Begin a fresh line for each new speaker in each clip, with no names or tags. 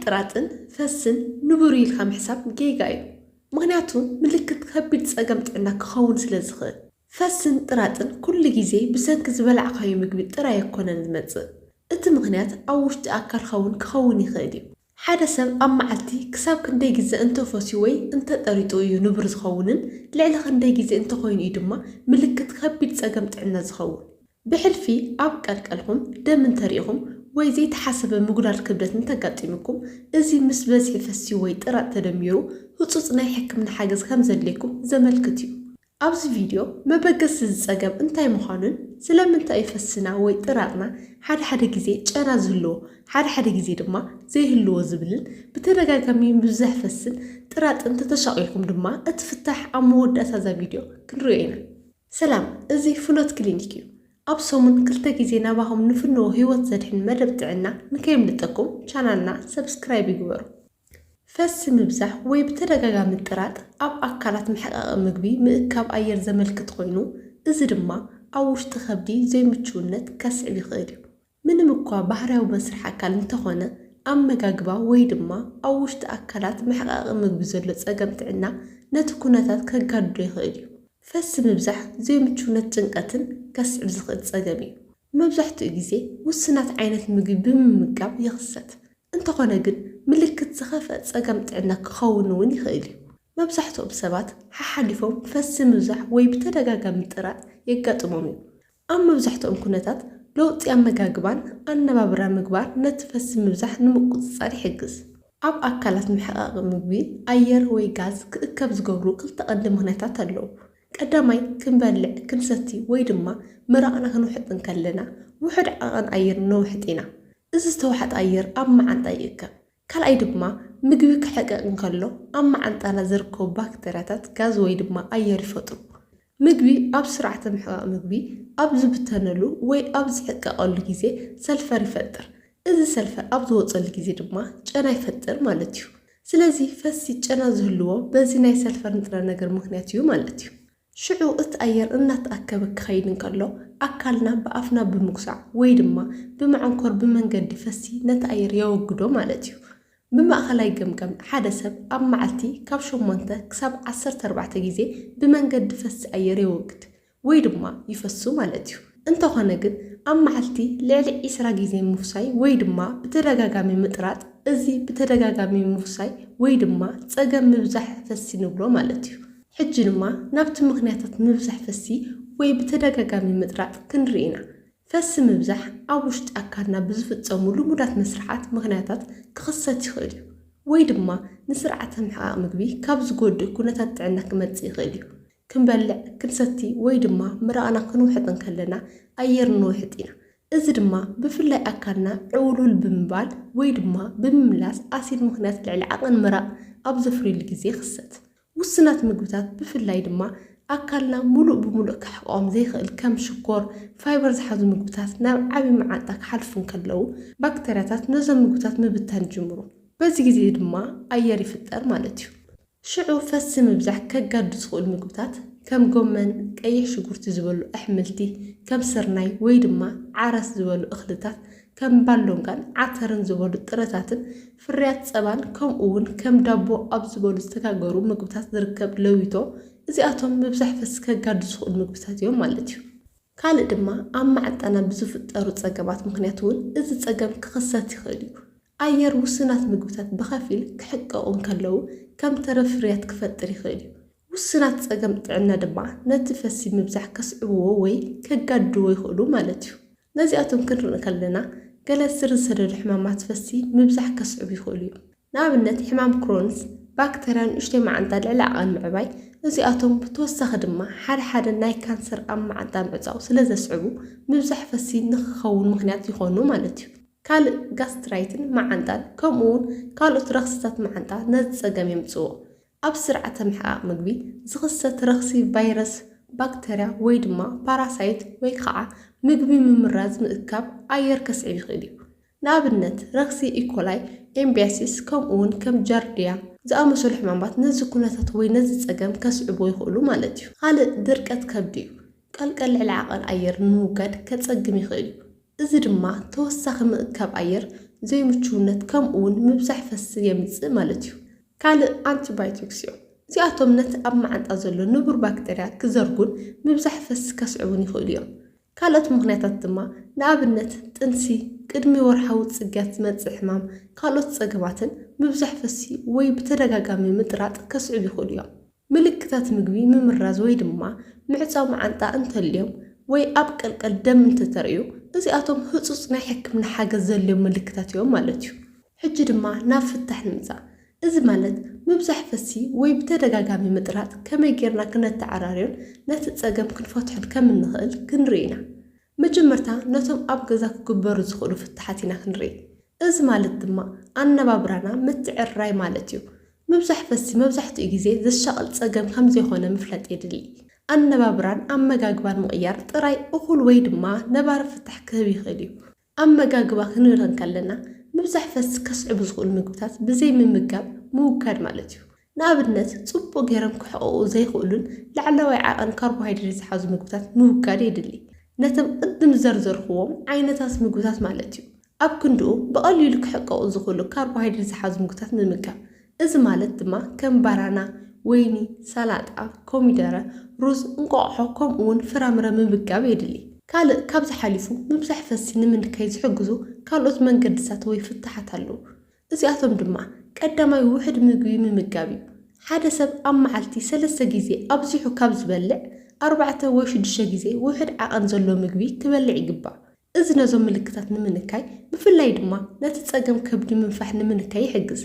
ጥራጥን ፈስን ንቡር ኢልካ ምሕሳብ ጌጋ እዩ ምክንያቱ ምልክት ከቢድ ፀገም ጥዕና ክኸውን ስለ ዝኽእል ፈስን ጥራጥን ኩሉ ግዜ ብሰንኪ ዝበልዓካዮ ምግቢ ጥራይ ኣይኮነን ዝመጽእ እቲ ምክንያት ኣብ ውሽጢ ኣካልካ እውን ክኸውን ይኽእል እዩ ሓደ ሰብ ኣብ መዓልቲ ክሳብ ክንደይ ግዜ እንተፈስዩ ወይ እንተጠሪጡ እዩ ንቡር ዝኸውንን ልዕሊ ክንደይ ግዜ እንተኮይኑ እዩ ድማ ምልክት ከቢድ ፀገም ጥዕና ዝኸውን ብሕልፊ ኣብ ቀልቀልኩም ደም እንተሪኢኹም ወይ ዘይተሓሰበ ምጉዳል ክብደት እንተጋጢምኩም እዚ ምስ በዝሒ ፈስዩ ወይ ጥራጥ ተደሚሩ ህጹጽ ናይ ሕክምና ሓገዝ ከም ዘድልየኩም ዘመልክት እዩ ኣብዚ ቪድዮ መበገሲ ዝፀገም እንታይ ምዃኑን ስለምንታይ ፈስና ወይ ጥራጥና ሓደ ግዜ ጨና ዝህልዎ ሓደ ግዜ ድማ ዘይህልዎ ዝብልን ብተደጋጋሚ ምብዛሕ ፈስን ጥራጥን ተተሻቂልኩም ድማ እትፍታሕ ኣብ መወዳእታ እዛ ቪድዮ ክንሪኦ ኢና ሰላም እዚ ፍኖት ክሊኒክ እዩ ኣብ ሰሙን 2 ግዜ ናባኹም ንፍንዎ ህይወት ዘድሕን መደብ ጥዕና ንከይምልጠኩም ቻናልና ሰብስክራይብ ይግበሩ ፈስ ምብዛሕ ወይ ብተደጋጋሚ ጥራጥ ኣብ ኣካላት ምሕቃቕ ምግቢ ምእካብ ኣየር ዘመልክት ኮይኑ እዚ ድማ ኣብ ውሽጢ ከብዲ ዘይምችውነት ከስዕብ ይኽእል እዩ ምንም እኳ ባህርያዊ መስርሕ ኣካል እንተኾነ ኣመጋግባ ወይ ድማ ኣብ ውሽጢ ኣካላት ምሕቃቕ ምግቢ ዘሎ ፀገም ጥዕና ነቲ ኩነታት ከጋድዶ ይኽእል እዩ ፈስ ምብዛሕ ዘይምችውነት ጭንቀትን ከስዕብ ዝኽእል ፀገም እዩ መብዛሕትኡ ግዜ ውስናት ዓይነት ምግቢ ብምምጋብ ይኽሰት እንተኾነ ግን ምልክት ዝኸፍአ ፀገም ጥዕና ክኸውን እውን ይኽእል እዩ መብዛሕትኦም ሰባት ሓሓሊፎም ፈስ ምብዛሕ ወይ ብተደጋጋሚ ጥራጥ የጋጥሞም እዩ ኣብ መብዛሕትኦም ኩነታት ለውጢ ኣመጋግባን ኣነባብራ ምግባር ነቲ ፈስ ምብዛሕ ንምቁፅፃር ይሕግዝ ኣብ ኣካላት ምሕቃቕ ምግቢ ኣየር ወይ ጋዝ ክእከብ ዝገብሩ ክልተ ቀንዲ ምክንያታት ኣለዉ ቀዳማይ ክንበልዕ ክንሰቲ ወይ ድማ ምራቕና ክንውሕጥ ከለና ውሕድ ዓቐን ኣየር ነውሕጥ ኢና እዚ ዝተዋሕጠ ኣየር ኣብ መዓንጣ ይእከብ ካልኣይ ድማ ምግቢ ክሕቀቅ እንከሎ ኣብ መዓንጣና ዝርከቡ ባክተርያታት ጋዝ ወይ ድማ ኣየር ይፈጥሩ ምግቢ ኣብ ስርዓተ ምሕቃቕ ምግቢ ኣብ ዝብተነሉ ወይ ኣብ ዝሕቀቐሉ ግዜ ሰልፈር ይፈጥር እዚ ሰልፈር ኣብ ዝወፀሉ ግዜ ድማ ጨና ይፈጥር ማለት እዩ ስለዚ ፈሲ ጨና ዝህልዎ በዚ ናይ ሰልፈር ንጥረ ነገር ምክንያት እዩ ማለት እዩ ሽዑ እቲ ኣየር እናተኣከበ ክኸይድ እንከሎ ኣካልና ብኣፍና ብምኩሳዕ ወይ ድማ ብመዓንኮር ብመንገዲ ፈሲ ነቲ ኣየር የወግዶ ማለት እዩ ብማእኸላይ ገምገም ሓደ ሰብ ኣብ መዓልቲ ካብ 8 ክሳብ 14 ግዜ ብመንገዲ ፈሲ ኣየር የወግድ ወይ ድማ ይፈሱ ማለት እዩ እንተኾነ ግን ኣብ መዓልቲ ልዕሊ 20 ግዜ ምፍሳይ ወይ ድማ ብተደጋጋሚ ምጥራጥ እዚ ብተደጋጋሚ ምፍሳይ ወይ ድማ ፀገም ምብዛሕ ፈሲ ንብሎ ማለት እዩ ሕጂ ድማ ናብቲ ምክንያታት ምብዛሕ ፈሲ ወይ ብተደጋጋሚ ምጥራጥ ክንርኢና ፈስ ምብዛሕ ኣብ ውሽጢ ኣካልና ብዝፍፀሙ ልሙዳት መስርሓት ምክንያታት ክኽሰት ይኽእል እዩ ወይ ድማ ንስርዓተ ምሕቃቕ ምግቢ ካብ ዝጎድእ ኩነታት ጥዕና ክመጽእ ይኽእል እዩ ክንበልዕ ክንሰቲ ወይ ድማ ምራቕና ክንውሕጥ ከለና ኣየር ንውሕጥ ኢና እዚ ድማ ብፍላይ ኣካልና ዕውሉል ብምባል ወይ ድማ ብምምላስ ኣሲድ ምክንያት ልዕሊ ዓቐን ምራቕ ኣብ ዘፍርየሉ ግዜ ይኽሰት ውስናት ምግብታት ብፍላይ ድማ ኣካልና ሙሉእ ብምሉእ ክሕቆም ዘይኽእል ከም ሽኮር ፋይበር ዝሓዙ ምግብታት ናብ ዓቢ መዓንጣ ክሓልፉ ከለዉ ባክተርያታት ነዞም ምግብታት ምብታን ጅምሩ በዚ ግዜ ድማ ኣየር ይፍጠር ማለት እዩ ሽዑ ፈሲ ምብዛሕ ከጋዱ ዝኽእሉ ምግብታት ከም ጎመን ቀይሕ ሽጉርቲ ዝበሉ ኣሕምልቲ ከም ስርናይ ወይ ድማ ዓረስ ዝበሉ እኽልታት ከም ባሎንጋን ዓተርን ዝበሉ ጥረታትን ፍርያት ፀባን ከምኡውን ከም ዳቦ ኣብ ዝበሉ ዝተጋገሩ ምግብታት ዝርከብ ለዊቶ እዚኣቶም ምብዛሕ ፈሲ ከጋዱ ዝኽእሉ ምግብታት እዮም ማለት እዩ ካልእ ድማ ኣብ መዓንጣና ብዝፍጠሩ ፀገማት ምክንያት እውን እዚ ፀገም ክኽሰት ይኽእል እዩ ኣየር ውስናት ምግብታት ብኸፊል ክሕቀቑ ከለዉ ከም ተረፍ ፍርያት ክፈጥር ይኽእል እዩ ውስናት ፀገም ጥዕና ድማ ነቲ ፈሲ ምብዛሕ ከስዕብዎ ወይ ከጋድዎ ይኽእሉ ማለት እዩ ነዚኣቶም ክንርኢ ከለና ገለ ስር ዝሰደዱ ሕማማት ፈሲ ምብዛሕ ከስዕቡ ይኽእሉ እዩ ንኣብነት ሕማም ክሮንስ ባክተርያ ንኡሽተይ መዓንጣ ልዕሊ ዓቐን ምዕባይ እዚኣቶም ብተወሳኺ ድማ ሓደ ናይ ካንሰር ኣብ መዓንጣ ምዕፃው ስለ ዘስዕቡ ምብዛሕ ፈሲ ንክኸውን ምክንያት ይኾኑ ማለት እዩ ካልእ ጋስትራይትን መዓንጣን ከምኡውን ካልኦት ረኽስታት መዓንጣ ነዚ ፀገም የምፅዎ ኣብ ስርዓተ ምሕቃቕ ምግቢ ዝኽሰት ረኽሲ ቫይረስ ባክተርያ ወይ ድማ ፓራሳይት ወይ ከዓ ምግቢ ምምራዝ ምእካብ ኣየር ከስዕብ ይኽእል እዩ ንኣብነት ረኽሲ ኢኮላይ ኤምቢያሲስ ከምኡውን ከም ጃርዲያ ዝኣመሰሉ ሕማማት ነዚ ኩነታት ወይ ነዚ ፀገም ከስዕቦ ይኽእሉ ማለት እዩ ካልእ ድርቀት ከብዲ እዩ ቀልቀል ልዕሊ ዓቐን ኣየር ንምውጋድ ከፀግም ይኽእል እዩ እዚ ድማ ተወሳኺ ምእካብ ኣየር ዘይምቹውነት ከምኡውን ምብዛሕ ፈሲ የምጽእ ማለት እዩ። ካልእ አንቲባዮቲክስ እዮም። እዚኣቶም ነቲ ኣብ ማዓንጣ ዘሎ ንቡር ባክተርያ ክዘርጉን ምብዛሕ ፈሲ ከስዕቡን ይኽእሉ እዮም። ካልኦት ምክንያታት ድማ ንኣብነት ጥንሲ፣ ቅድሚ ወርሓዊ ጽግያት ዝመጽእ ሕማም፣ ካልኦት ጸገማትን ምብዛሕ ፈሲ ወይ ብተደጋጋሚ ምጥራጥ ከስዕቡ ይኽእሉ እዮም። ምልክታት ምግቢ ምምራዝ ወይ ድማ ምዕጻው ማዓንጣ እንተልዮም ወይ ኣብ ቀልቀል ደም እንተተርእዩ እዚኣቶም ህጹጽ ናይ ሕክምና ሓገዝ ዘልዮም ምልክታት እዮም ማለት እዩ። ሕጂ ድማ ናብ ፍታሕ ንምጻእ። እዚ ማለት ምብዛሕ ፈሲ ወይ ብተደጋጋሚ ምጥራጥ ከመይ ጌርና ክነተዓራርዮን ነቲ ጸገም ክንፈትሖን ከም እንኽእል ክንርኢ ኢና። መጀመርታ ነቶም ኣብ ገዛ ክግበሩ ዝኽእሉ ፍታሓት ኢና ክንርኢ። እዚ ማለት ድማ ኣነባብራና ምትዕርራይ ማለት እዩ። ምብዛሕ ፈሲ መብዛሕትኡ ግዜ ዘሻቕል ጸገም ከም ዘይኾነ ምፍላጥ የድሊ። ኣነባብራን ኣመጋግባን ምቕያር ጥራይ እኹል ወይ ድማ ነባሪ ፍታሕ ክህብ ይኽእል እዩ። ኣመጋግባ ክንብል ከለና ምብዛሕ ፈሲ ከስዕቡ ዝኽእሉ ምግብታት ብዘይ ምምጋብ ምውጋድ ማለት እዩ። ንኣብነት ጽቡቕ ጌሮም ክሕቕቑ ዘይኽእሉን ላዕለዋይ ዓቐን ካርቦሃይድሬት ዝሓዙ ምግብታት ምውጋድ የድሊ። ነቶም ቅድም ዘርዘርኽዎም ዓይነታት ምግብታት ማለት እዩ ኣብ ክንድኡ ብቐሊሉ ክሕቀቑ ዝኽእሉ ካርቦሃይድሬት ዝሓዙ ምግብታት ምምጋብ። እዚ ማለት ድማ ከም ባናና፣ ወይኒ፣ ሰላጣ፣ ኮሚደረ፣ ሩዝ፣ እንቋቑሖ ከምኡውን ፍራምረ ምምጋብ የድሊ። ካልእ ካብዚ ሓሊፉ ምብዛሕ ፈሲ ንምንካይ ዝሕግዙ ካልኦት መንገድታት ወይ ፍታሓት ኣለዉ። እዚኣቶም ድማ ቀዳማይ ውሕድ ምግቢ ምምጋብ እዩ። ሓደ ሰብ ኣብ መዓልቲ 3 ግዜ ኣብዚሑ ካብ ዝበልዕ 4 ወይ 6 ግዜ ውሕድ ዓቐን ዘሎ ምግቢ ክበልዕ ይግባእ። እዚ ነዞም ምልክታት ንምንካይ ብፍላይ ድማ ነቲ ጸገም ከብዲ ምንፋሕ ንምንካይ ይሕግዝ።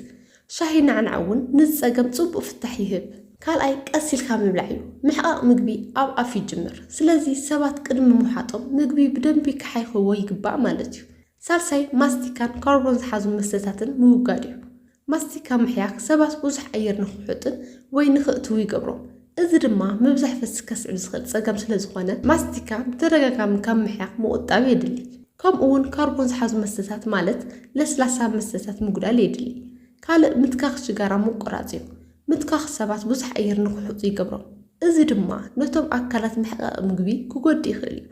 ሻሂ ናዕናዕ እውን ነዚ ጸገም ጽቡቕ ፍታሕ ይህብ። ካልኣይ ቀሲልካ ምብላዕ እዩ። ምሕቓቕ ምግቢ ኣብ ኣፍ ይጅምር። ስለዚ ሰባት ቅድሚ ምውሓጦም ምግቢ ብደንቢ ክሓይኽዎ ይግባእ ማለት እዩ። ሳልሳይ ማስቲካን ካርቦን ዝሓዙ መስተታትን ምውጋድ እዩ። ማስቲካ ምሕያኽ ሰባት ብዙሕ ኣየር ንኽሕጡን ወይ ንኽእትዉ ይገብሮም። እዚ ድማ ምብዛሕ ፈሲ ከስዕብ ዝኽእል ጸገም ስለ ዝኾነ ማስቲካ ብተደጋጋሚ ካብ ምሕያኽ ምቁጣብ የድሊ። ከምኡውን ካርቦን ዝሓዙ መስተታት ማለት ለስላሳ መስተታት ምጉዳል የድሊ። ካልእ ምትካኽ ሽጋራ ምቁራጽ እዩ። ምትካኽ ሰባት ብዙሕ ኣየር ንኽሕጡ ይገብሮም። እዚ ድማ ነቶም ኣካላት ምሕቃቕ ምግቢ ክጎድእ ይኽእል እዩ።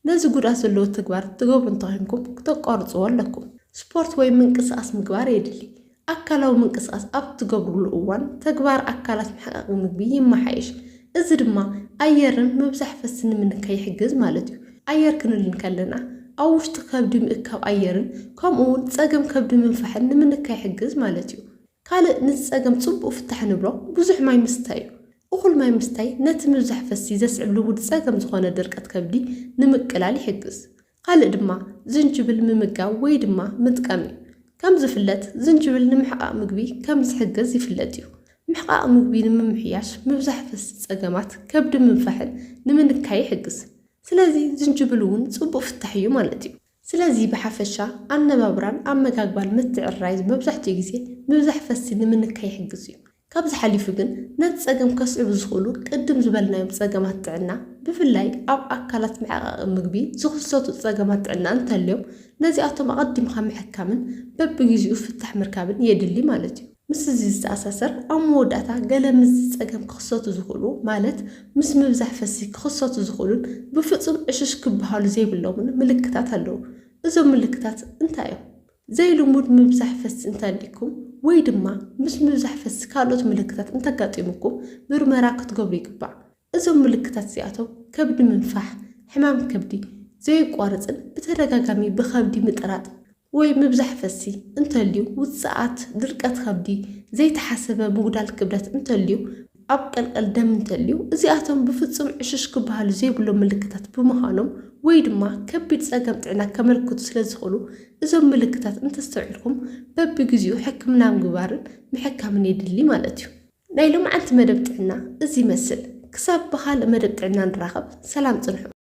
ነዚ ጉድኣት ዘለዎ ተግባር ትገብሩ እንተኾንኩም ክተቋርጽዎ ኣለኩም። ስፖርት ወይ ምንቅስቓስ ምግባር የድሊ። ኣካላዊ ምንቅስቓስ ኣብ ትገብሩሉ እዋን ተግባር ኣካላት ምሕቃቕ ምግቢ ይመሓየሽ። እዚ ድማ ኣየርን ምብዛሕ ፈሲ ንምንካይ ይሕግዝ ማለት እዩ። ኣየር ክንብል ከለና ኣብ ውሽጢ ከብዲ ምእካብ ኣየርን ከምኡውን ጸገም ከብዲ ምንፋሕን ንምንካይ ይሕግዝ ማለት እዩ። ካልእ ነዚ ጸገም ጽቡቕ ፍታሕ ንብሎ ብዙሕ ማይ ምስታይ እዩ። እኹል ማይ ምስታይ ነቲ ምብዛሕ ፈሲ ዘስዕብ ልሙድ ጸገም ዝኾነ ድርቀት ከብዲ ንምቅላል ይሕግዝ። ካልእ ድማ ዝንጅብል ምምጋብ ወይ ድማ ምጥቃም እዩ። ከም ዝፍለጥ ዝንጅብል ንምሕቃቕ ምግቢ ከም ዝሕግዝ ይፍለጥ እዩ። ምሕቃቕ ምግቢ ንምምሕያሽ ምብዛሕ ፈሲ ጸገማት ከብዲ ምንፋሕን ንምንካይ ይሕግዝ። ስለዚ ዝንጅብል እውን ጽቡቕ ፍታሕ እዩ ማለት እዩ። ስለዚ ብሓፈሻ ኣነባብራን ኣመጋግባን ምትዕርራይ መብዛሕትኡ ግዜ ምብዛሕ ፈሲ ንምንካይ ይሕግዝ እዩ። ካብዚ ሓሊፉ ግን ነቲ ጸገም ከስዕቡ ዝኽእሉ ቅድም ዝበልናዮም ጸገማት ጥዕና ብፍላይ ኣብ ኣካላት ምሕቃቕ ምግቢ ዝኽሰቱ ጸገማት ጥዕና እንተልዮም ነዚኣቶም ኣቐዲምካ ምሕካምን በቢግዚኡ ፍታሕ ምርካብን የድሊ ማለት እዩ። ምስ እዚ ዝተኣሳሰር ኣብ መወዳእታ ገለ ምስ ጸገም ክኽሰቱ ዝኽእሉ ማለት ምስ ምብዛሕ ፈሲ ክኽሰቱ ዝኽእሉን ብፍጹም ዕሽሽ ክበሃሉ ዘይብሎምን ምልክታት ኣለዉ። እዞም ምልክታት እንታይ እዮም? ዘይልሙድ ምብዛሕ ፈሲ እንተልይኩም ወይ ድማ ምስ ምብዛሕ ፈሲ ካልኦት ምልክታት እንተጋጢሙኩም ምርመራ ክትገብሩ ይግባእ። እዞም ምልክታት እዚኣቶም ከብዲ ምንፋሕ፣ ሕማም ከብዲ ዘይቋርጽን ብተደጋጋሚ ብከብዲ ምጥራጥ ወይ ምብዛሕ ፈሲ እንተልዩ ውፅኣት ድርቀት ከብዲ ዘይተሓሰበ ምጉዳል ክብደት እንተልዩ ኣብ ቀልቀል ደም እንተልዩ እዚኣቶም ብፍጹም ዕሽሽ ክበሃሉ ዘይብሎም ምልክታት ብምዃኖም ወይ ድማ ከቢድ ጸገም ጥዕና ከመልክቱ ስለ ዝኽእሉ እዞም ምልክታት እንተስተውዒልኩም በቢግዚኡ ሕክምና ምግባርን ምሕካምን የድሊ ማለት እዩ። ናይ ሎማዓንቲ መደብ ጥዕና እዚ ይመስል። ክሳብ ብኻልእ መደብ ጥዕና ንራኸብ። ሰላም ጽንሑ።